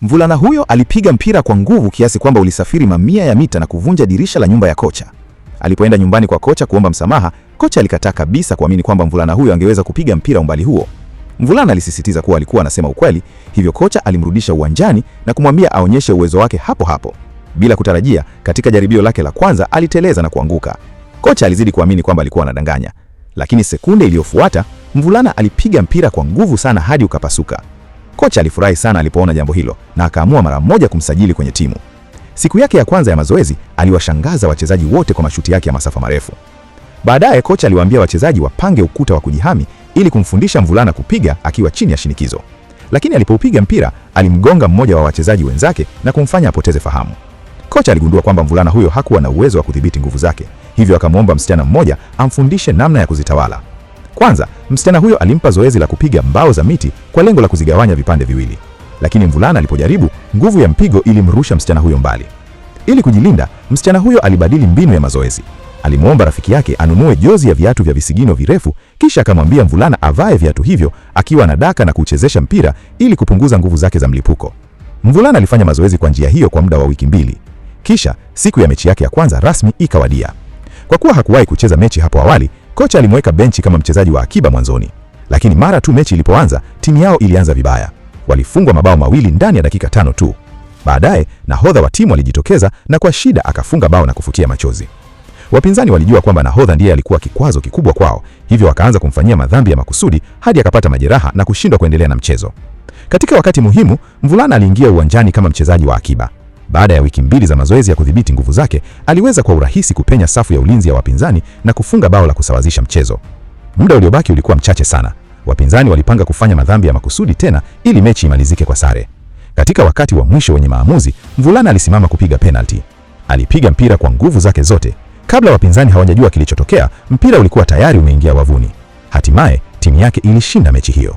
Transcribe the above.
Mvulana huyo alipiga mpira kwa nguvu kiasi kwamba ulisafiri mamia ya mita na kuvunja dirisha la nyumba ya kocha. Alipoenda nyumbani kwa kocha kuomba msamaha, kocha alikataa kabisa kuamini kwamba mvulana huyo angeweza kupiga mpira umbali huo. Mvulana alisisitiza kuwa alikuwa anasema ukweli, hivyo kocha alimrudisha uwanjani na kumwambia aonyeshe uwezo wake hapo hapo. Bila kutarajia, katika jaribio lake la kwanza aliteleza na kuanguka. Kocha alizidi kuamini kwamba alikuwa anadanganya. Lakini sekunde iliyofuata, mvulana alipiga mpira kwa nguvu sana hadi ukapasuka. Kocha alifurahi sana alipoona jambo hilo na akaamua mara moja kumsajili kwenye timu. Siku yake ya kwanza ya mazoezi, aliwashangaza wachezaji wote kwa mashuti yake ya masafa marefu. Baadaye kocha aliwaambia wachezaji wapange ukuta wa kujihami ili kumfundisha mvulana kupiga akiwa chini ya shinikizo. Lakini alipoupiga mpira, alimgonga mmoja wa wachezaji wenzake na kumfanya apoteze fahamu. Kocha aligundua kwamba mvulana huyo hakuwa na uwezo wa kudhibiti nguvu zake, hivyo akamwomba msichana mmoja amfundishe namna ya kuzitawala. Kwanza, msichana huyo alimpa zoezi la kupiga mbao za miti kwa lengo la kuzigawanya vipande viwili. Lakini mvulana alipojaribu, nguvu ya mpigo ilimrusha msichana huyo mbali. Ili kujilinda, msichana huyo alibadili mbinu ya mazoezi. Alimwomba rafiki yake anunue jozi ya viatu vya visigino virefu, kisha akamwambia mvulana avae viatu hivyo akiwa anadaka na kuchezesha mpira ili kupunguza nguvu zake za mlipuko. Mvulana alifanya mazoezi kwa njia hiyo kwa muda wa wiki 2. Kisha siku ya mechi yake ya kwanza rasmi ikawadia. Kwa kuwa hakuwahi kucheza mechi hapo awali, kocha alimweka benchi kama mchezaji wa akiba mwanzoni. Lakini mara tu mechi ilipoanza, timu yao ilianza vibaya. Walifungwa mabao 2 ndani ya dakika 5 tu. Baadaye, nahodha wa timu alijitokeza na kwa shida akafunga bao na kufutia machozi. Wapinzani walijua kwamba nahodha ndiye alikuwa kikwazo kikubwa kwao, hivyo wakaanza kumfanyia madhambi ya makusudi hadi akapata majeraha na kushindwa kuendelea na mchezo. Katika wakati muhimu, mvulana aliingia uwanjani kama mchezaji wa akiba. Baada ya wiki 2 za mazoezi ya kudhibiti nguvu zake, aliweza kwa urahisi kupenya safu ya ulinzi ya wapinzani na kufunga bao la kusawazisha mchezo. Muda uliobaki ulikuwa mchache sana. Wapinzani walipanga kufanya madhambi ya makusudi tena ili mechi imalizike kwa sare. Katika wakati wa mwisho wenye maamuzi, mvulana alisimama kupiga penalty. Alipiga mpira kwa nguvu zake zote. Kabla wapinzani hawajajua kilichotokea, mpira ulikuwa tayari umeingia wavuni. Hatimaye, timu yake ilishinda mechi hiyo.